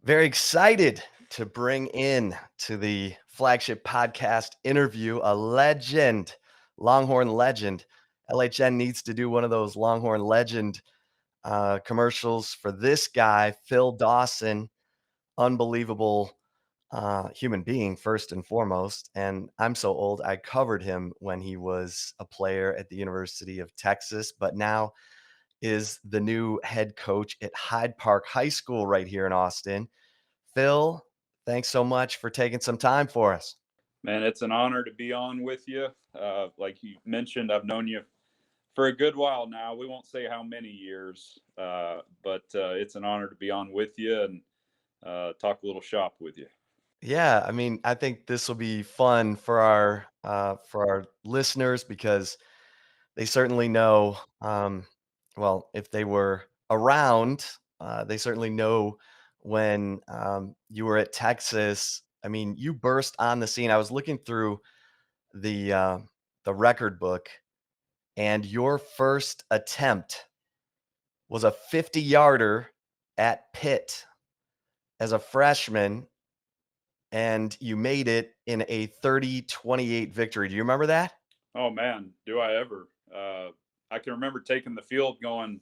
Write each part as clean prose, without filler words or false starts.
Very excited to bring in to the Flagship podcast interview a legend, Longhorn legend. LHN needs to do one of those Longhorn legend commercials for this guy, Phil Dawson. Unbelievable human being, first and foremost. And I'm so old, I covered him when he was a player at the University of Texas, but now is the new head coach at Hyde Park High School right here in Austin. Phil, thanks so much for taking some time for us. Man, it's an honor to be on with you. Like you mentioned, I've known you for a good while now. We won't say how many years, but it's an honor to be on with you and talk a little shop with you. Yeah, I mean, I think this will be fun for our listeners because they certainly know. Well, if they were around, they certainly know when you were at Texas. I mean, you burst on the scene. I was looking through the uh, the record book, and your first attempt was a 50-yarder at Pitt as a freshman, and you made it in a 30-28 victory. Do you remember that? Oh man, do I ever? I can remember taking the field, going,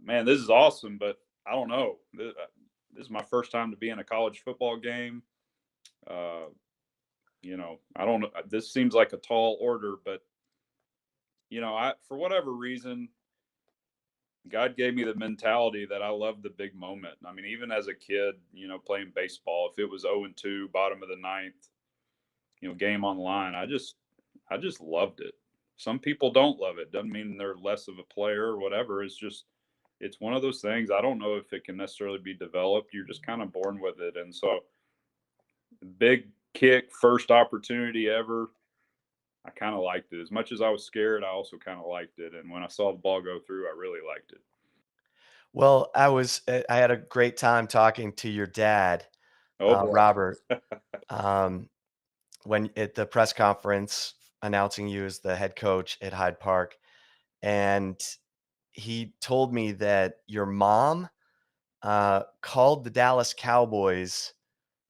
"Man, this is awesome," but I don't know. This is my first time to be in a college football game. Uh, I don't know. This seems like a tall order, but I for whatever reason, God gave me the mentality that I love the big moment. I mean, even as a kid, playing baseball, if it was 0-2, bottom of the ninth, game on the line, I just loved it. Some people don't love it. Doesn't mean they're less of a player or whatever. It's one of those things. I don't know if it can necessarily be developed. You're just kind of born with it. And so, big kick, first opportunity ever. I kind of liked it. As much as I was scared, I also kind of liked it. And when I saw the ball go through, I really liked it. Well, I had a great time talking to your dad, Oh boy. Robert, um, when at the press conference announcing you as the head coach at Hyde Park, and he told me that your mom called the Dallas Cowboys,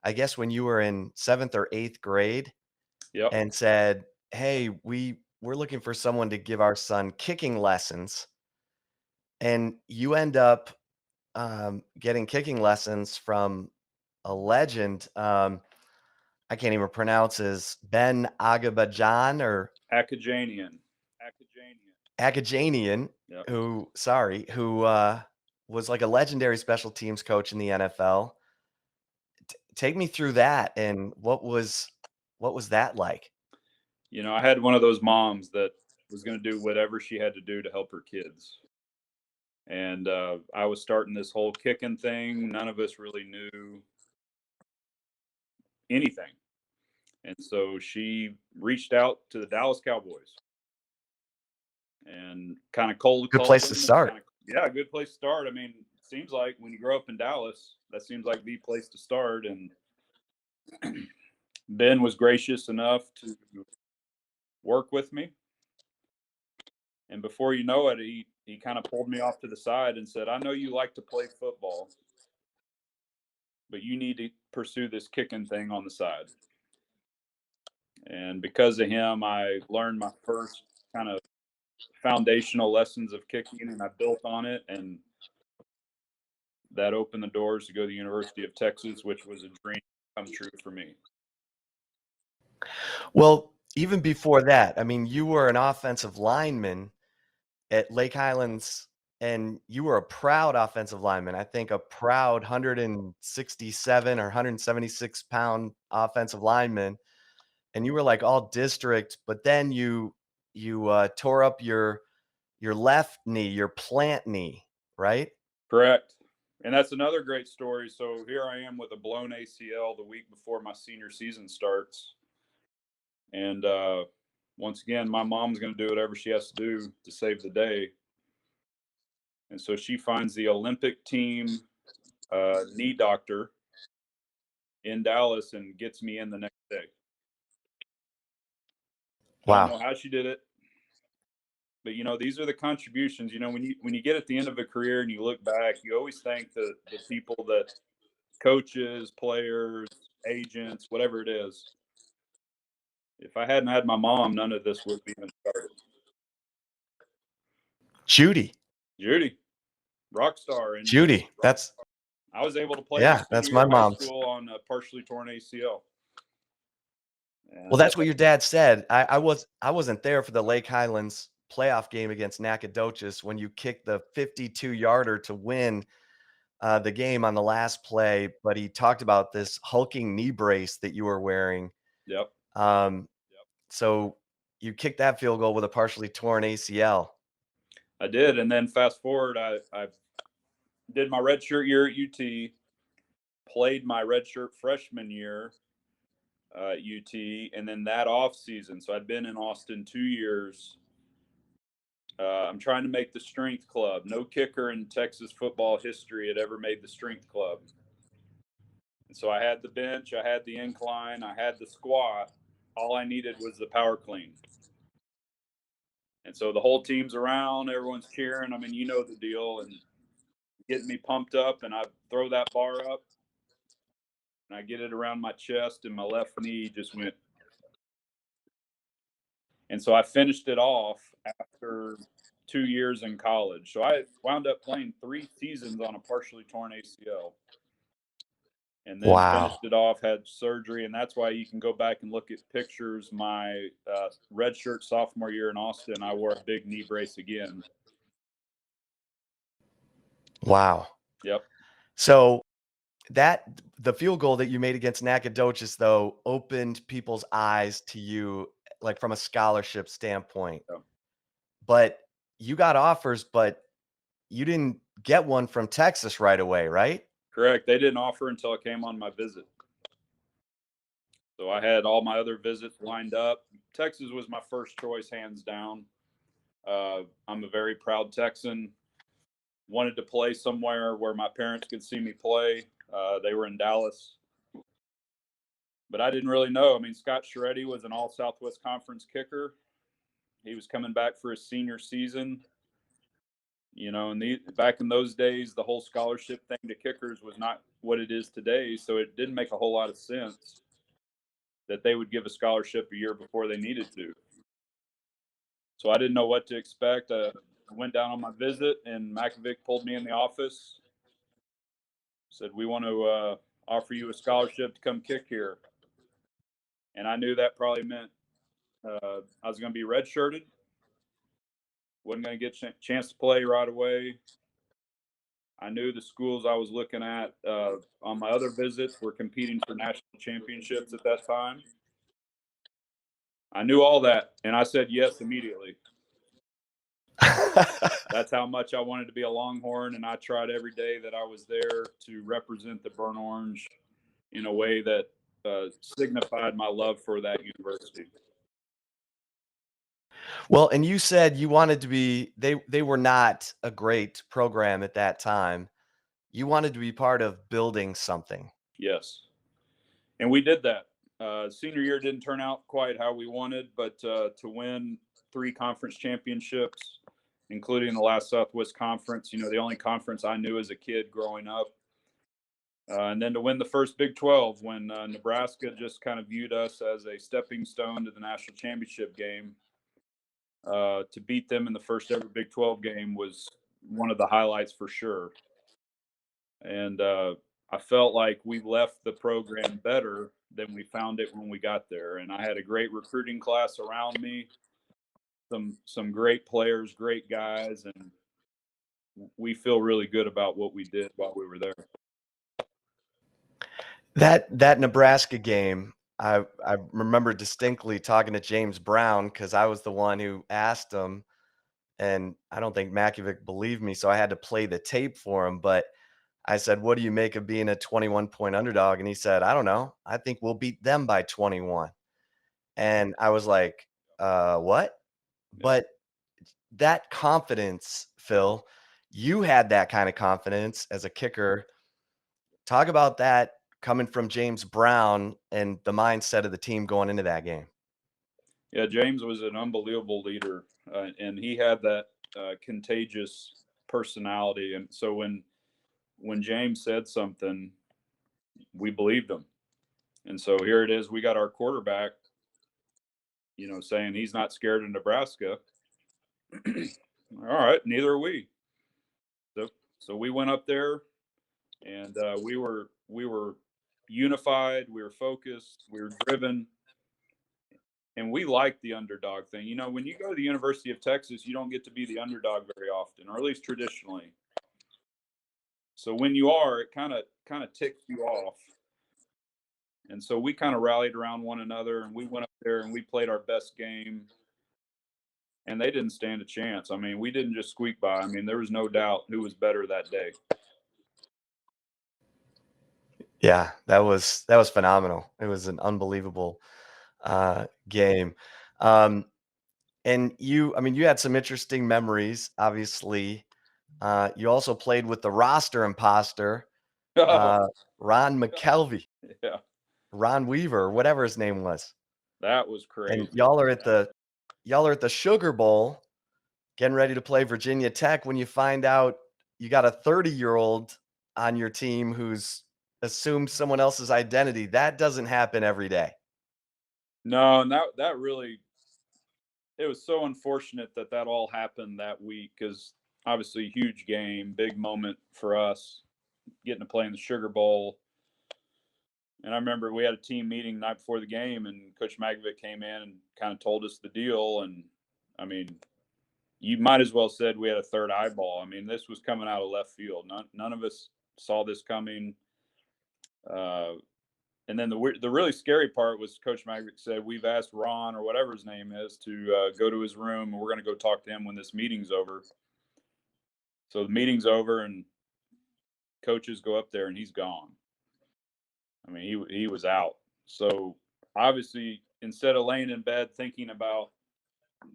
I guess when you were in 7th or 8th grade, Yep. and said, "Hey, we're looking for someone to give our son kicking lessons." And you end up getting kicking lessons from a legend. I can't even pronounce his Ben Agabajan or Acajanian. Akajanian, Yep. who was like a legendary special teams coach in the NFL. Take me through that and what was that like? I had one of those moms that was going to do whatever she had to do to help her kids. And I was starting this whole kicking thing. None of us really knew anything. And so she reached out to the Dallas Cowboys and kind of cold Good called place to them. And start. yeah, a good place to start. I mean, it seems like when you grow up in Dallas, that seems like the place to start. And Ben was gracious enough to work with me. And before you know it, he kind of pulled me off to the side and said, "I know you like to play football, but you need to pursue this kicking thing on the side." And because of him, I learned my first kind of foundational lessons of kicking, and I built on it. And that opened the doors to go to the University of Texas, which was a dream come true for me. Well, even before that, I mean, you were an offensive lineman at Lake Highlands, and you were a proud offensive lineman. I think a proud 167 or 176-pound offensive lineman, and you were like all district. But then you tore up your left knee, your plant knee, right? Correct. And that's another great story. So here I am with a blown ACL the week before my senior season starts. And once again, my mom's going to do whatever she has to do to save the day. And so she finds the Olympic team knee doctor in Dallas and gets me in the next day. I don't Wow. know how she did it, but these are the contributions. When you get at the end of a career and you look back, you always thank the people that coaches, players, agents, whatever it is. If I hadn't had my mom, none of this would have even started. Judy. Judy, rock star, and Judy. That's I was able to play my yeah, senior that's year my of high mom's. school on a partially torn ACL. Well, And that's what your dad said. I wasn't there for the Lake Highlands playoff game against Nacogdoches when you kicked the 52-yarder to win the game on the last play, but he talked about this hulking knee brace that you were wearing. yep, Um, so you kicked that field goal with a partially torn ACL. I did. And then fast forward, I did my redshirt year at UT, played my redshirt freshman year at UT, and then that off season. So I'd been in Austin 2 years. I'm trying to make the strength club. No kicker in Texas football history had ever made the strength club. And so I had the bench, I had the incline, I had the squat. All I needed was the power clean. And so the whole team's around, everyone's cheering. I mean, you know the deal, and getting me pumped up. And I throw that bar up, and I get it around my chest, and my left knee just went. And so I finished it off after 2 years in college. So I wound up playing 3 seasons on a partially torn ACL. And then finished Wow. it off, had surgery, and that's why you can go back and look at pictures. My redshirt sophomore year in Austin, I wore a big knee brace again. Wow. Yep. So the field goal that you made against Nacogdoches, though, opened people's eyes to you, like, from a scholarship standpoint. Yep. But you got offers, but you didn't get one from Texas right away, right? Correct. They didn't offer until I came on my visit. So I had all my other visits lined up. Texas was my first choice, hands down. I'm a very proud Texan. Wanted to play somewhere where my parents could see me play. They were in Dallas. But I didn't really know. I mean, Scott Shreddy was an all Southwest Conference kicker. He was coming back for his senior season. You know, and back in those days, the whole scholarship thing to kickers was not what it is today. So it didn't make a whole lot of sense that they would give a scholarship a year before they needed to. So I didn't know what to expect. I went down on my visit, and Makovic pulled me in the office, said, "We want to offer you a scholarship to come kick here." And I knew that probably meant I was going to be redshirted, wasn't going to get a chance to play right away. I knew the schools I was looking at on my other visits were competing for national championships at that time. I knew all that, and I said yes immediately. That's how much I wanted to be a Longhorn, and I tried every day that I was there to represent the burnt orange in a way that signified my love for that university. Well, and you said you wanted to be they were not a great program at that time. You wanted to be part of building something. Yes, and we did that. Senior year didn't turn out quite how we wanted, but to win 3 conference championships, including the last Southwest Conference, you know, the only conference I knew as a kid growing up, and then to win the first Big 12 when Nebraska just kind of viewed us as a stepping stone to the national championship game. To beat them in the first ever Big 12 game was one of the highlights for sure. And I felt like we left the program better than we found it when we got there. And I had a great recruiting class around me, some great players, great guys, and we feel really good about what we did while we were there. That Nebraska game, I remember distinctly talking to James Brown because I was the one who asked him, and I don't think Makovic believed me, so I had to play the tape for him. But I said, "What do you make of being a 21-point underdog?" And he said, "I don't know. I think we'll beat them by 21." And I was like, what?" Yeah. But that confidence, Phil, you had that kind of confidence as a kicker. Talk about that coming from James Brown and the mindset of the team going into that game. Yeah, James was an unbelievable leader, and he had that contagious personality. And so when James said something, we believed him. And so here it is. We got our quarterback, saying he's not scared of Nebraska. All right, neither are we. So we went up there, and we were unified, we were focused, we were driven, and we liked the underdog thing. When you go to the University of Texas, you don't get to be the underdog very often, or at least traditionally. So when you are, it kind of ticks you off. And so we kind of rallied around one another, and we went up there and we played our best game, and they didn't stand a chance. I mean, we didn't just squeak by. I mean, there was no doubt who was better that day. Yeah, that was phenomenal. It was an unbelievable game. Um, and I mean, you had some interesting memories. Obviously, you also played with the roster imposter, Oh, uh, Ron McKelvey, yeah, Ron Weaver, whatever his name was. that was And crazy. y'all are at the Sugar Bowl, getting ready to play Virginia Tech when you find out you got a 30-year-old on your team who's assumed someone else's identity. That doesn't happen every day. No, and that really, it was so unfortunate that that all happened that week, because obviously huge game, big moment for us, getting to play in the Sugar Bowl. And I remember we had a team meeting the night before the game, and Coach Magovic came in and kind of told us the deal. And I mean, you might as well said we had a third eyeball. I mean, this was coming out of left field. None of us saw this coming. Uh, and then the really scary part was Coach Magovic said, "We've asked Ron, or whatever his name is, to go to his room, and we're going to go talk to him when this meeting's over." So the meeting's over, and coaches go up there, and he's gone. I mean, he was out. So obviously, instead of laying in bed thinking about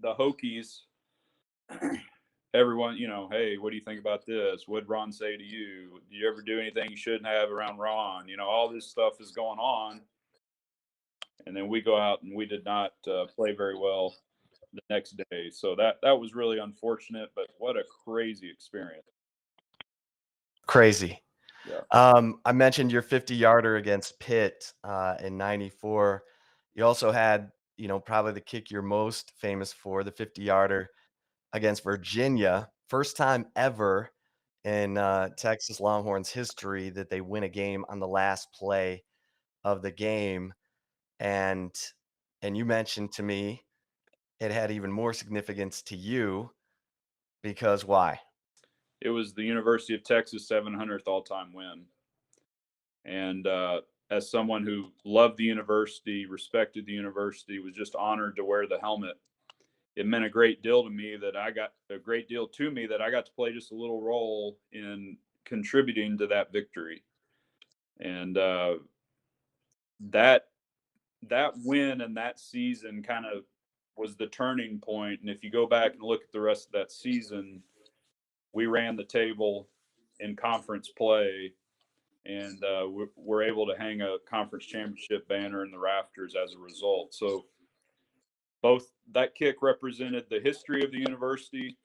the Hokies, everyone, hey, what do you think about this? What'd Ron say to you? Do you ever do anything you shouldn't have around Ron? All this stuff is going on. And then we go out and we did not play very well the next day. So that was really unfortunate, but what a crazy experience. Crazy. Yeah. I mentioned your 50-yarder against Pitt in '94. You also had, probably the kick you're most famous for, the 50-yarder against Virginia. First time ever in Texas Longhorns history that they win a game on the last play of the game. And and you mentioned to me it had even more significance to you because why? It was the University of Texas 700th all time win. And as someone who loved the university, respected the university, was just honored to wear the helmet, it meant a great deal to me that I got to play just a little role in contributing to that victory. And that that win and that season kind of was the turning point. And if you go back and look at the rest of that season, we ran the table in conference play, and we're able to hang a conference championship banner in the rafters as a result. So both that kick represented the history of the university,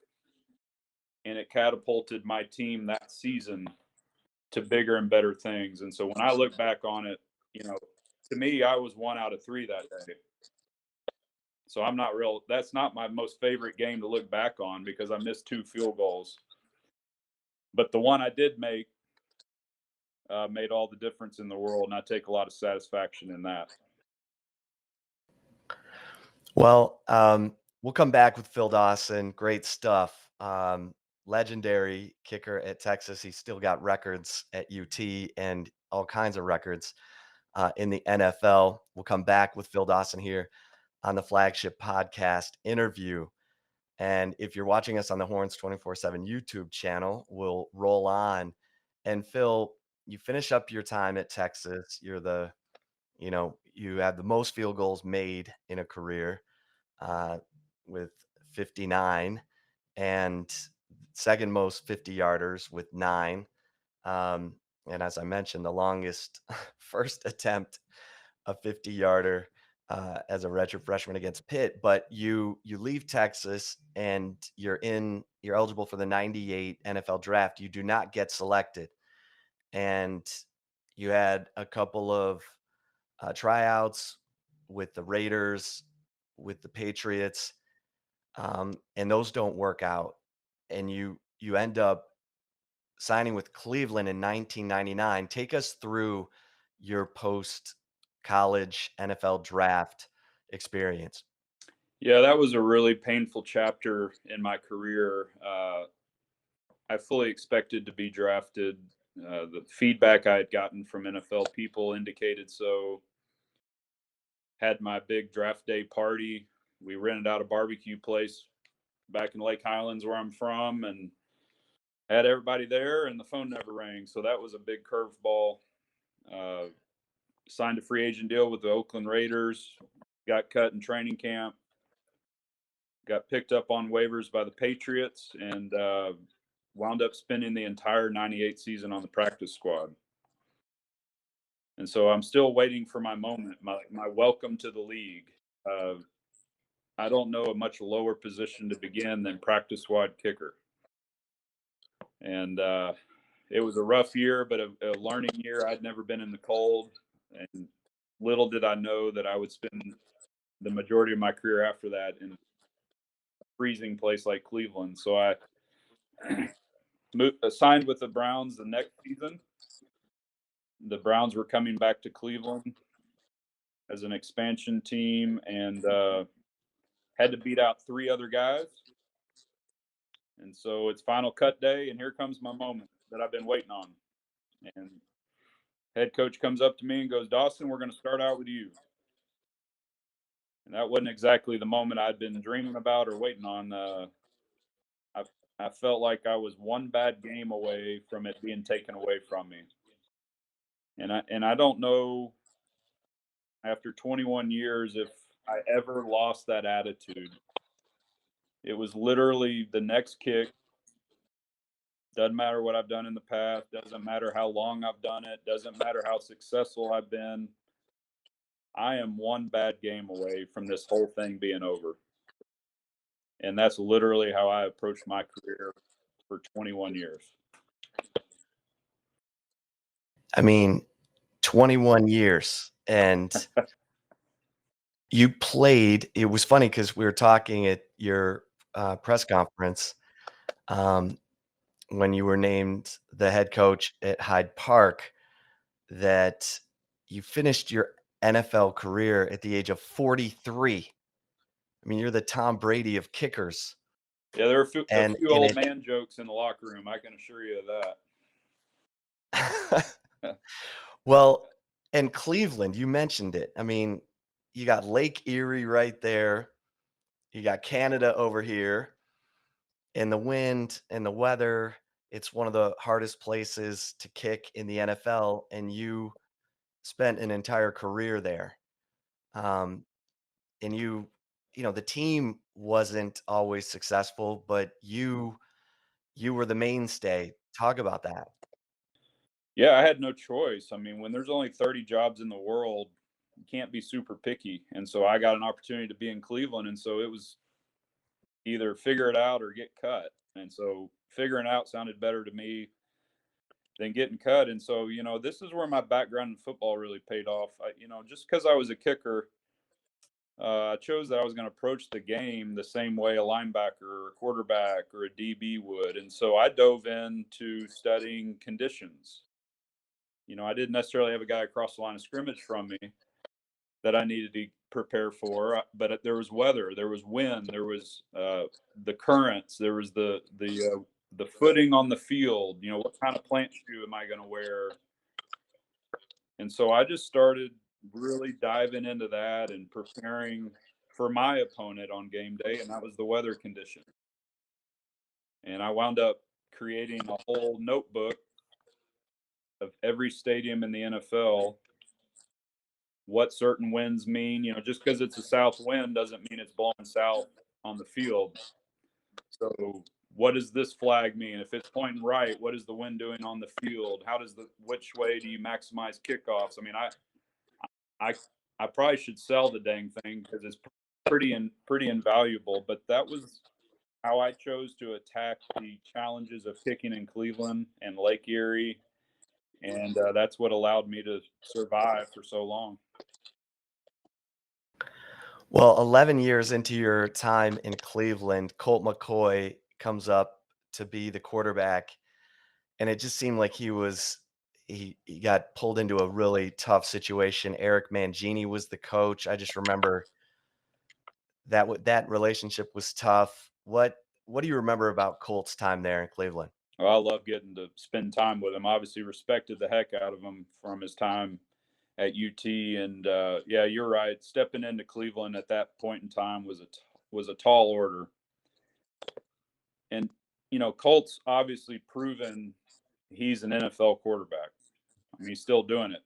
and it catapulted my team that season to bigger and better things. And so when I look back on it, to me, I was 1 out of 3 that day. So that's not my most favorite game to look back on, because I missed 2 field goals. But the one I did make made all the difference in the world, and I take a lot of satisfaction in that. Well, we'll come back with Phil Dawson. Great stuff. Legendary kicker at Texas. He's still got records at UT and all kinds of records in the NFL. We'll come back with Phil Dawson here on the Flagship podcast interview. And if you're watching us on the Horns 24/7 YouTube channel, we'll roll on. And Phil, you finish up your time at Texas. You had the most field goals made in a career uh, with 59, and second most 50-yarders with 9. And as I mentioned, the longest first attempt a 50-yarder as a redshirt freshman against Pitt. But you leave Texas and you're eligible for the '98 NFL draft. You do not get selected, and You had a couple of tryouts with the Raiders, with the Patriots, and those don't work out. And you end up signing with Cleveland in 1999. Take us through your post college NFL draft experience. Yeah, that was a really painful chapter in my career. I fully expected to be drafted. The feedback I had gotten from NFL people indicated so. Had my big draft day party. We rented out a barbecue place back in Lake Highlands, where I'm from, and had everybody there, and the phone never rang. So that was a big curveball. Uh, Signed a free agent deal with the Oakland Raiders, got cut in training camp, got picked up on waivers by the Patriots, and wound up spending the entire '98 season on the practice squad. And so I'm still waiting for my moment, my welcome to the league. Uh, I don't know a much lower position to begin than practice squad kicker. And it was a rough year, but a learning year. I'd never been in the cold, and little did I know that I would spend the majority of my career after that in a freezing place like Cleveland. So I signed with the Browns the next season. The Browns were coming back to Cleveland as an expansion team, and had to beat out three other guys. And so it's final cut day, and here comes my moment that I've been waiting on. And head coach comes up to me and goes, "Dawson, we're going to start out with you." And that wasn't exactly the moment I'd been dreaming about or waiting on. I, I felt like I was one bad game away from it being taken away from me. And I don't know, after 21 years, if I ever lost that attitude. It was literally the next kick. Doesn't matter what I've done in the past. Doesn't matter how long I've done it. Doesn't matter how successful I've been. I am one bad game away from this whole thing being over. And that's literally how I approached my career for 21 years. I mean, 21 years, and you played. It was funny because we were talking at your press conference, um, when you were named the head coach at Hyde Park, that you finished your NFL career at the age of 43. I mean, you're the Tom Brady of kickers, Yeah, there are a and few in old it. man jokes in the locker room. I can assure you of that. Well, and Cleveland, you mentioned it. I mean, you got Lake Erie right there. You got Canada over here, and the wind and the weather. It's one of the hardest places to kick in the NFL, and you spent an entire career there. Um, and the team wasn't always successful, but you were the mainstay. Talk about that. Yeah, I had no choice. I mean, when there's only 30 jobs in the world, you can't be super picky. And so I got an opportunity to be in Cleveland. And so it was either figure it out or get cut. And so figuring out sounded better to me than getting cut. And so, this is where my background in football really paid off. Just because I was a kicker, I chose that I was going to approach the game the same way a linebacker or a quarterback or a DB would. And so I dove into studying conditions. I didn't necessarily have a guy across the line of scrimmage from me that I needed to prepare for, but there was weather, there was wind, there was the currents, there was the footing on the field. What kind of plant shoe am I going to wear? And so I just started really diving into that and preparing for my opponent on game day, and that was the weather condition. And I wound up creating a whole notebook of every stadium in the NFL, what certain winds mean. Just because it's a south wind doesn't mean it's blowing south on the field. So what does this flag mean? If it's pointing right, what is the wind doing on the field? Which way do you maximize kickoffs? I mean, I I probably should sell the dang thing because it's pretty invaluable. But that was how I chose to attack the challenges of kicking in Cleveland and Lake Erie and that's what allowed me to survive for so long. Well, 11 years into your time in Cleveland, Colt McCoy comes up to be the quarterback, and it just seemed like he got pulled into a really tough situation. Eric Mangini was the coach. I just remember that relationship was tough. What do you remember about Colt's time there in Cleveland? Well, I love getting to spend time with him. Obviously, respected the heck out of him from his time at UT, and yeah, you're right. Stepping into Cleveland at that point in time was a tall order. And Colt's obviously proven he's an NFL quarterback. I mean, he's still doing it.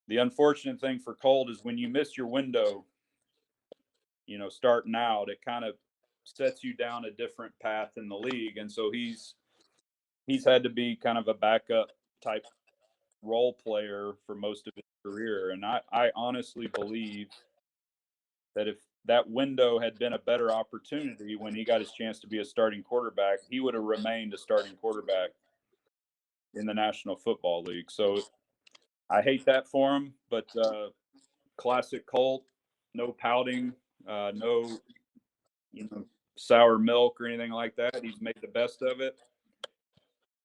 The unfortunate thing for Colt is when you miss your window, starting out, it kind of sets you down a different path in the league, and so he's had to be kind of a backup type role player for most of his career. And I honestly believe that if that window had been a better opportunity when he got his chance to be a starting quarterback, he would have remained a starting quarterback in the National Football League. So I hate that for him, but classic Colt, no pouting, no sour milk or anything like that. He's made the best of it.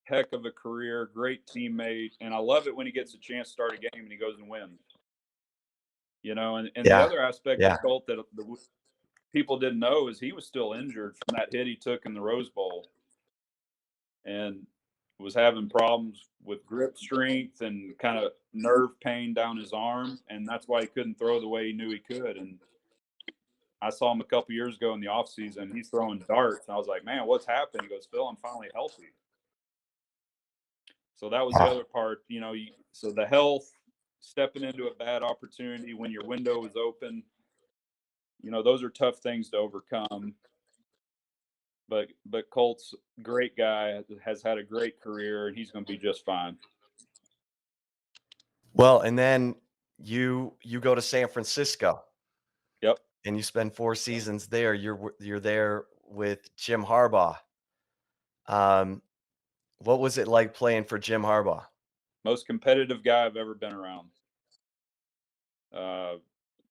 Heck of a career, great teammate, and I love it when he gets a chance to start a game and he goes and wins. And the Yeah. other aspect of Yeah. Colt that the people didn't know is he was still injured from that hit he took in the Rose Bowl, and was having problems with grip strength and kind of nerve pain down his arm, and that's why he couldn't throw the way he knew he could. And I saw him a couple years ago in the offseason. He's throwing darts, and I was like, "Man, what's happened?" He goes, "Phil, I'm finally healthy." So that was the Wow. other part, so the health, stepping into a bad opportunity when your window is open, those are tough things to overcome. But Colt's great guy, has had a great career, and he's going to be just fine. Well, and then you go to San Francisco Yep. and you spend 4 seasons there. You're there with Jim Harbaugh. Um, what was it like playing for Jim Harbaugh? Most competitive guy I've ever been around. Uh,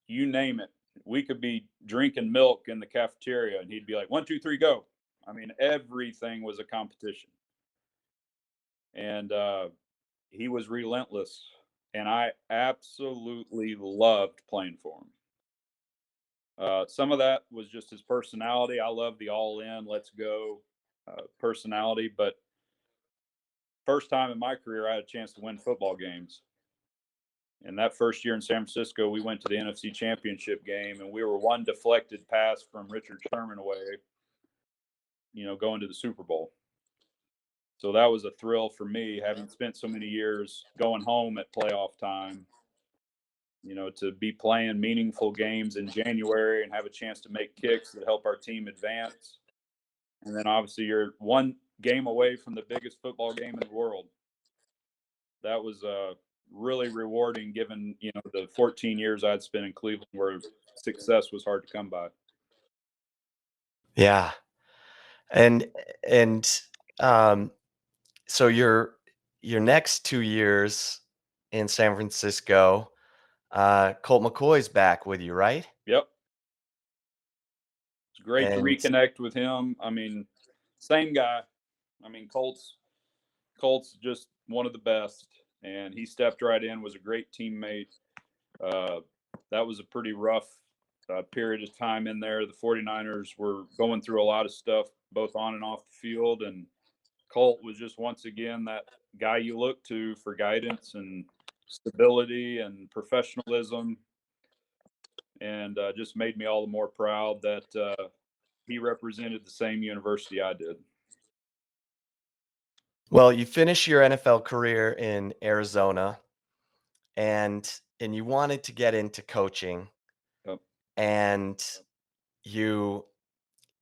you name it. We could be drinking milk in the cafeteria, and he'd be like, 1, 2, 3, go. I mean, everything was a competition. And he was relentless. And I absolutely loved playing for him. Some of that was just his personality. I love the all in, let's go personality. But first time in my career, I had a chance to win football games. And that first year in San Francisco, we went to the NFC Championship game, and we were one deflected pass from Richard Sherman away, going to the Super Bowl. So that was a thrill for me, having spent so many years going home at playoff time, to be playing meaningful games in January and have a chance to make kicks that help our team advance. And then obviously you're one game away from the biggest football game in the world. That was really rewarding, given the 14 years I'd spent in Cleveland, where success was hard to come by. Yeah. And and um so your next 2 years in San Francisco, Colt McCoy's back with you, right? Yep, it's great to And reconnect with him. I mean, same guy. I mean, Colt's just one of the best, and he stepped right in. Was a great teammate. Uh, that was a pretty rough period of time in there. The 49ers were going through a lot of stuff, both on and off the field, and Colt was just once again that guy you look to for guidance and stability and professionalism, and just made me all the more proud that he represented the same university I did. well, you finish your NFL career in Arizona and you wanted to get into coaching Yep. and you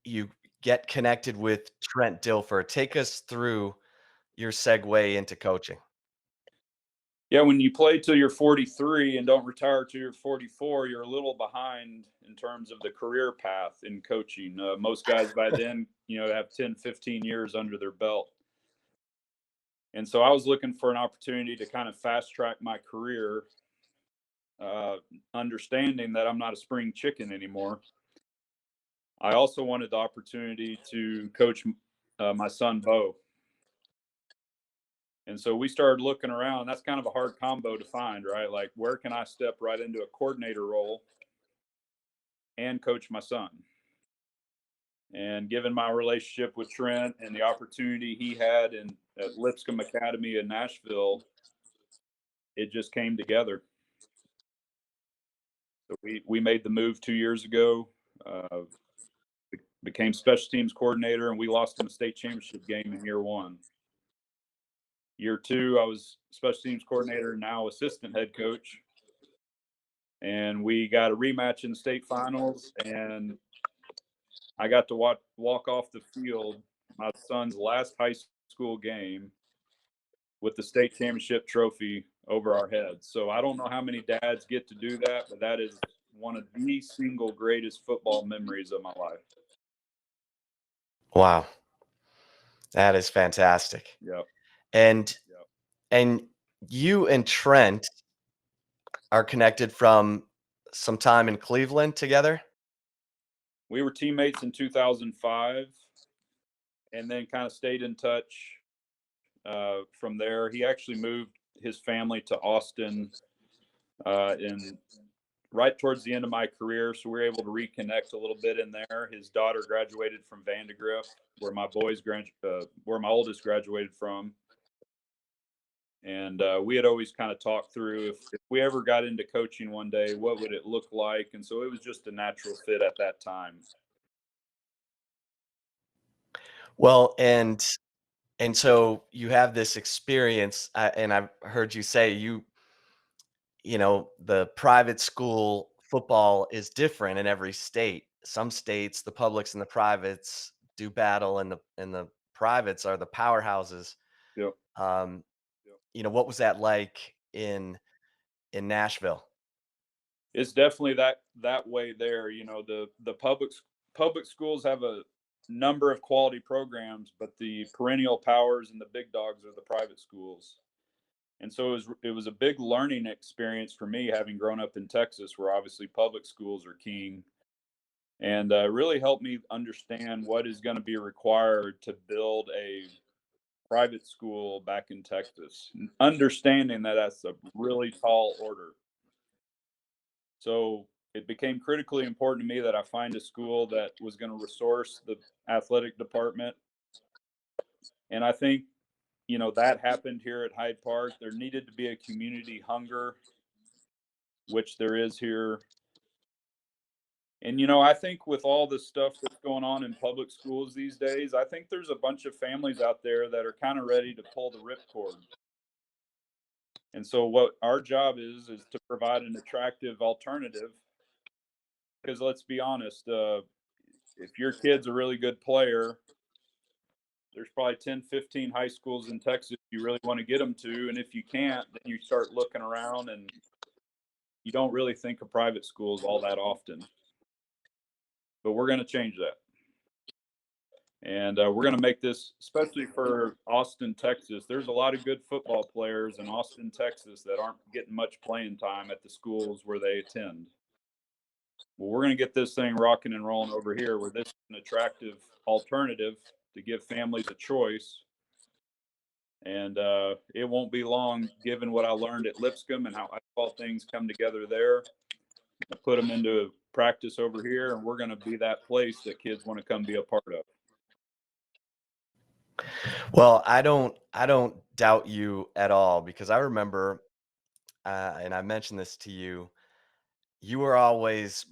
you get connected with Trent Dilfer. Take us through your segue into coaching. Yeah, when you play till you're 43 and don't retire till you're 44, you're a little behind in terms of the career path in coaching. Most guys by then, have 10, 15 years under their belt. And so I was looking for an opportunity to kind of fast track my career, uh, understanding that I'm not a spring chicken anymore. I also wanted the opportunity to coach my son Bo, and so we started looking around. That's kind of a hard combo to find, right? Like, where can I step right into a coordinator role and coach my son? And given my relationship with Trent and the opportunity he had in at Lipscomb Academy in Nashville, it just came together. So we made the move 2 years ago. Became special teams coordinator, and we lost in the state championship game in year one. Year two, I was special teams coordinator, now assistant head coach, and we got a rematch in the state finals. And I got to walk off the field my son's last high school game with the state championship trophy over our heads. So I don't know how many dads get to do that, but that is one of the single greatest football memories of my life. Wow, that is fantastic. Yep. And and you and Trent are connected from some time in Cleveland together? We were teammates in 2005 and then kind of stayed in touch from there. He actually moved his family to Austin in right towards the end of my career, so we were able to reconnect a little bit in there. His daughter graduated from Vandegrift, where where my oldest graduated from, and we had always kind of talked through if we ever got into coaching one day, what would it look like, and so it was just a natural fit at that time. Well, and so you have this experience, and I've heard you say the private school football is different in every state. Some states, the publics and the privates do battle, and the privates are the powerhouses. Yep. Um, what was that like in Nashville? It's definitely that way there. You know, the public schools have a number of quality programs, but the perennial powers and the big dogs are the private schools. And so it was a big learning experience for me, having grown up in Texas, where obviously public schools are king, and really helped me understand what is going to be required to build a private school back in Texas. Understanding that that's a really tall order. So it became critically important to me that I find a school that was going to resource the athletic department. And I think, that happened here at Hyde Park. There needed to be a community hunger, which there is here. And, I think with all the stuff that's going on in public schools these days, I think there's a bunch of families out there that are kind of ready to pull the ripcord. And so what our job is to provide an attractive alternative. Because let's be honest, if your kid's a really good player, there's probably 10, 15 high schools in Texas you really want to get them to. And if you can't, then you start looking around and you don't really think of private schools all that often. But we're going to change that. And we're going to make this, especially for Austin, Texas. There's a lot of good football players in Austin, Texas that aren't getting much playing time at the schools where they attend. Well, we're going to get this thing rocking and rolling over here where this is an attractive alternative to give families a choice. And it won't be long, given what I learned at Lipscomb and how I saw things come together there. I put them into practice over here, and we're going to be that place that kids want to come be a part of. Well, I don't doubt you at all because I remember, and I mentioned this to you. You were always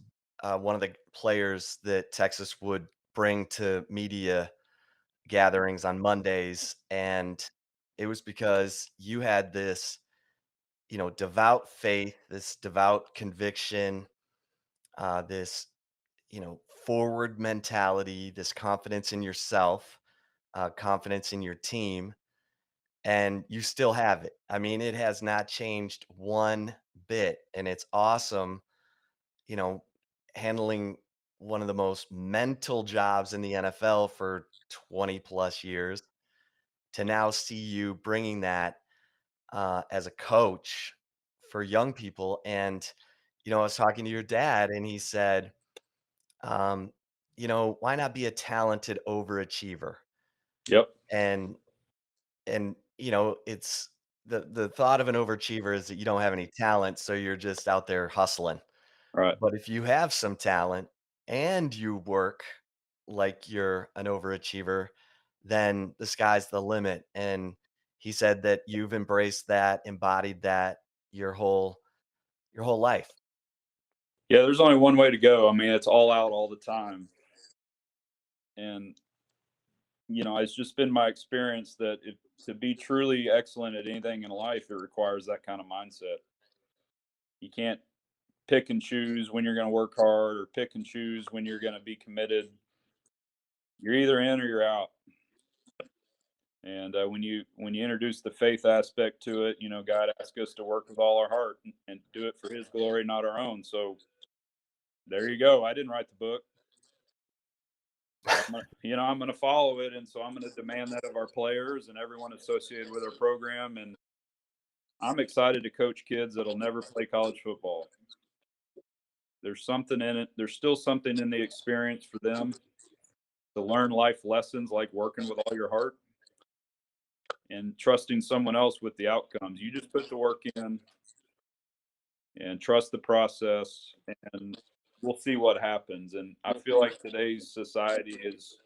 one of the players that Texas would bring to media gatherings on Mondays, and it was because you had this, devout faith, this devout conviction, this, forward mentality, this confidence in yourself, confidence in your team, and you still have it. I mean, it has not changed one bit, and it's awesome, you know, handling one of the most mental jobs in the NFL for 20 plus years to now see you bringing that as a coach for young people. And, I was talking to your dad, and he said, um, why not be a talented overachiever? Yep. And it's the thought of an overachiever is that you don't have any talent, so you're just out there hustling. Right. But if you have some talent and you work like you're an overachiever, then the sky's the limit. And he said that you've embraced that, embodied that your whole life. Yeah, there's only one way to go. I mean, it's all out all the time. And, it's just been my experience that to be truly excellent at anything in life, it requires that kind of mindset. You can't pick and choose when you're going to work hard or pick and choose when you're going to be committed. You're either in or you're out. And when you introduce the faith aspect to it, God asks us to work with all our heart and do it for His glory, not our own. So there you go. I didn't write the book, but I'm gonna follow it, and so I'm gonna demand that of our players and everyone associated with our program. And I'm excited to coach kids that'll never play college football. There's something in it. There's still something in the experience for them to learn life lessons like working with all your heart and trusting someone else with the outcomes. You just put the work in and trust the process, and we'll see what happens. And I feel like today's society has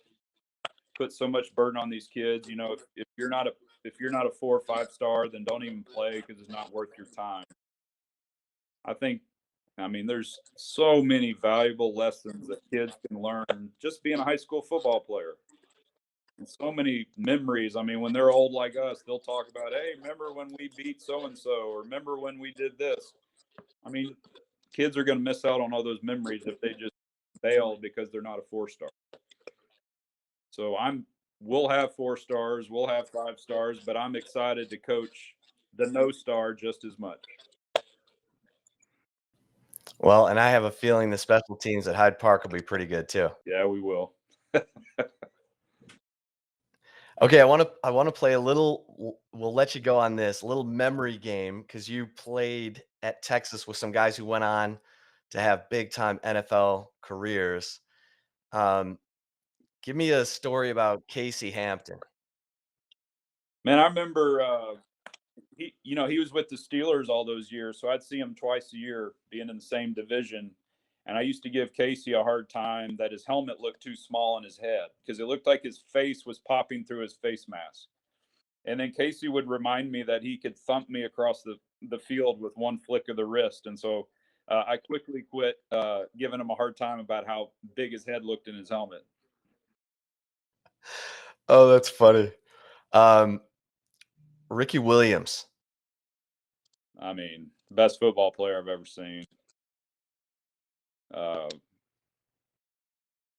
put so much burden on these kids. If you're not a 4 or 5 star, then don't even play because it's not worth your time. I think, I mean, there's so many valuable lessons that kids can learn just being a high school football player. And so many memories. I mean, when they're old like us, they'll talk about, hey, remember when we beat so and so, or remember when we did this. I mean, kids are going to miss out on all those memories if they just fail because they're not a 4 star. So we'll have 4 stars, we'll have 5 stars, but I'm excited to coach the no star just as much. Well, and I have a feeling the special teams at Hyde Park will be pretty good too. Yeah, we will. Okay, I want to play a little. We'll let you go on this, a little memory game, because you played at Texas with some guys who went on to have big time NFL careers. Um, Give me a story about Casey Hampton. Man, I remember he was with the Steelers all those years, so I'd see him twice a year being in the same division. And I used to give Casey a hard time that his helmet looked too small on his head because it looked like his face was popping through his face mask. And then Casey would remind me that he could thump me across the field with one flick of the wrist. And so I quickly quit giving him a hard time about how big his head looked in his helmet. Oh, that's funny. Um, Ricky Williams. I mean, best football player I've ever seen. Uh,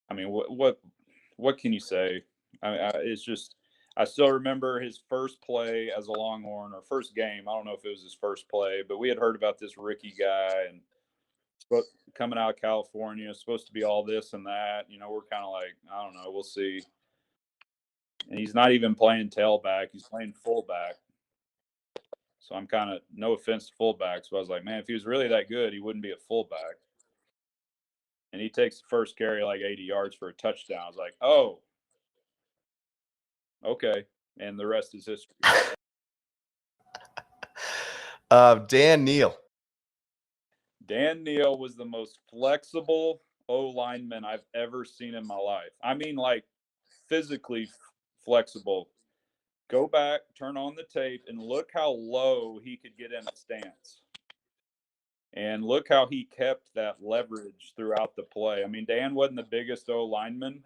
I mean, what can you say? It's just I still remember his first play as a Longhorn or first game. I don't know if it was his first play, but we had heard about this Ricky guy and coming out of California, supposed to be all this and that. We're kind of like, I don't know, we'll see. And he's not even playing tailback; he's playing fullback. So I'm kind of, no offense to fullbacks, but I was like, man, if he was really that good, he wouldn't be a fullback. And he takes the first carry like 80 yards for a touchdown. I was like, oh, okay. And the rest is history. Dan Neal. Dan Neal was the most flexible O lineman I've ever seen in my life. I mean, like physically flexible. Go back, turn on the tape, and look how low he could get in a stance. And look how he kept that leverage throughout the play. I mean, Dan wasn't the biggest O lineman,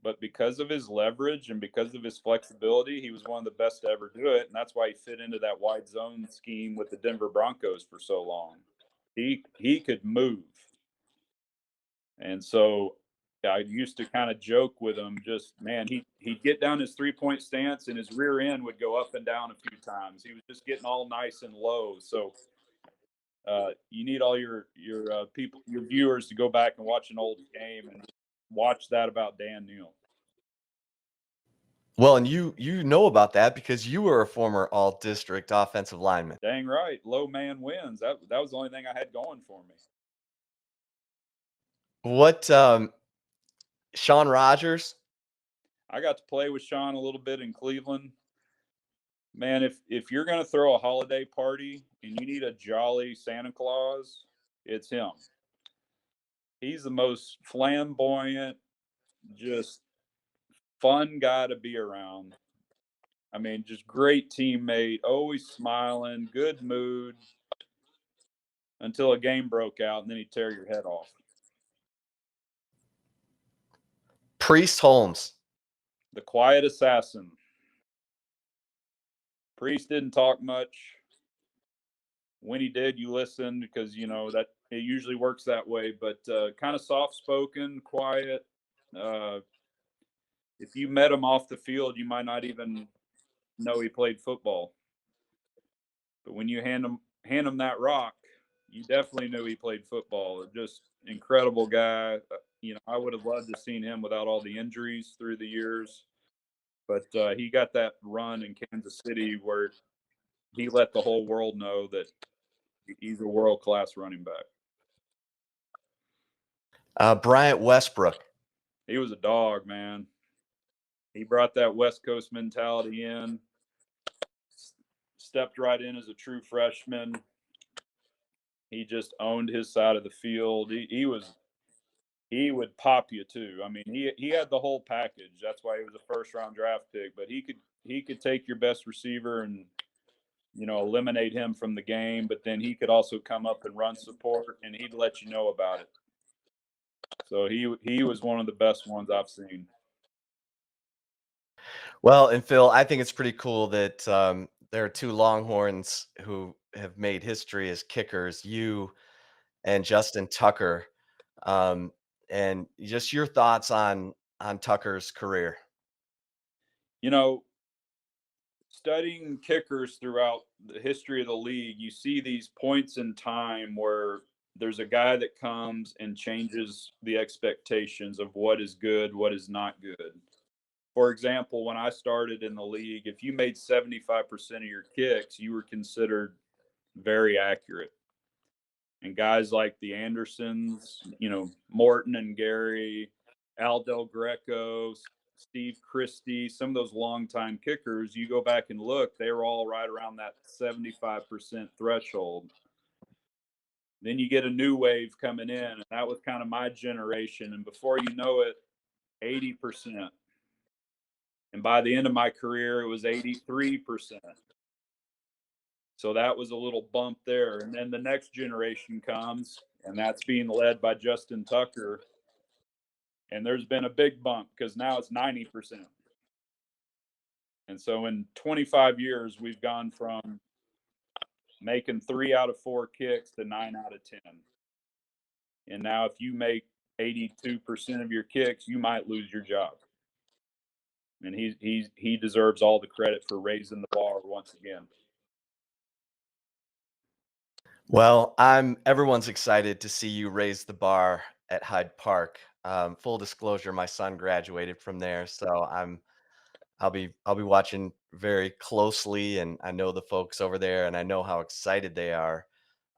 but because of his leverage and because of his flexibility, he was one of the best to ever do it. And that's why he fit into that wide zone scheme with the Denver Broncos for so long. He could move. And so I used to kind of joke with him, just man, he'd get down his 3-point stance and his rear end would go up and down a few times. He was just getting all nice and low. So you need all your people, your viewers, to go back and watch an old game and watch that about Dan Neal. Well, and you know about that because you were a former all district offensive lineman. Dang right, low man wins. That was the only thing I had going for me. What Sean Rogers? I got to play with Sean a little bit in Cleveland. Man, if you're gonna throw a holiday party and you need a jolly Santa Claus, it's him. He's the most flamboyant, just fun guy to be around. I mean, just great teammate, always smiling, good mood until a game broke out and then he'd tear your head off. Priest Holmes. The quiet assassin. Priest didn't talk much. When he did, you listened because you know that it usually works that way. But kind of soft spoken, quiet. Uh, if you met him off the field, you might not even know he played football. But when you hand him that rock, you definitely knew he played football. Just incredible guy. You know, I would have loved to seen him without all the injuries through the years. But he got that run in Kansas City where he let the whole world know that he's a world class running back. Bryant Westbrook. He was a dog, man. He brought that West Coast mentality in, stepped right in as a true freshman. He just owned his side of the field. He would pop you too. I mean, he had the whole package. That's why he was a first round draft pick. But he could take your best receiver and eliminate him from the game. But then he could also come up and run support, and he'd let you know about it. So he was one of the best ones I've seen. Well, and Phil, I think it's pretty cool that there are two Longhorns who have made history as kickers, you and Justin Tucker. Um, and just your thoughts on Tucker's career. You know, studying kickers throughout the history of the league, you see these points in time where there's a guy that comes and changes the expectations of what is good, what is not good. For example, when I started in the league, if you made 75% of your kicks, you were considered very accurate. And guys like the Andersons, Morton and Gary, Al Del Greco, Steve Christie, some of those longtime kickers, you go back and look, they were all right around that 75% threshold. Then you get a new wave coming in, and that was kind of my generation. And before you know it, 80%. And by the end of my career, it was 83%. So that was a little bump there. And then the next generation comes, and that's being led by Justin Tucker. And there's been a big bump because now it's 90%. And so in 25 years, we've gone from making 3 out of 4 kicks to 9 out of 10. And now, if you make 82% of your kicks, you might lose your job. And he deserves all the credit for raising the bar once again. Well, everyone's excited to see you raise the bar at Hyde Park. Full disclosure, my son graduated from there, so I'll be watching very closely, and I know the folks over there, and I know how excited they are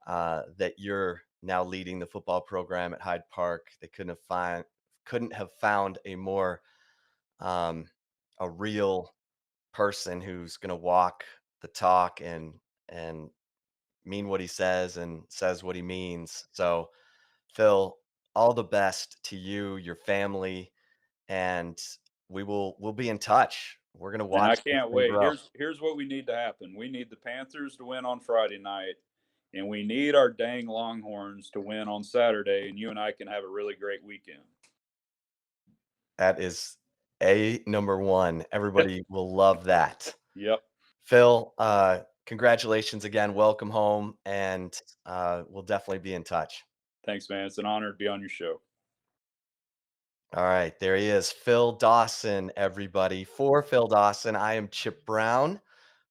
that you're now leading the football program at Hyde Park. They couldn't have found um, a real person who's going to walk the talk and mean what he says and says what he means. So, Phil, all the best to you, your family, and we'll be in touch. We're gonna And I watch this can't thing wait. grow. Here's what we need to happen. We need the Panthers to win on Friday night, and we need our dang Longhorns to win on Saturday, and you and I can have a really great weekend. That is a number one. Everybody will love that. Yep. Phil, congratulations again. Welcome home, and we'll definitely be in touch. Thanks, man. It's an honor to be on your show. All right, there he is, Phil Dawson, everybody. For Phil Dawson, I am Chip Brown.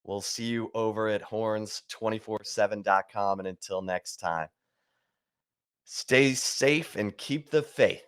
We'll see you over at horns247.com. And until next time, stay safe and keep the faith.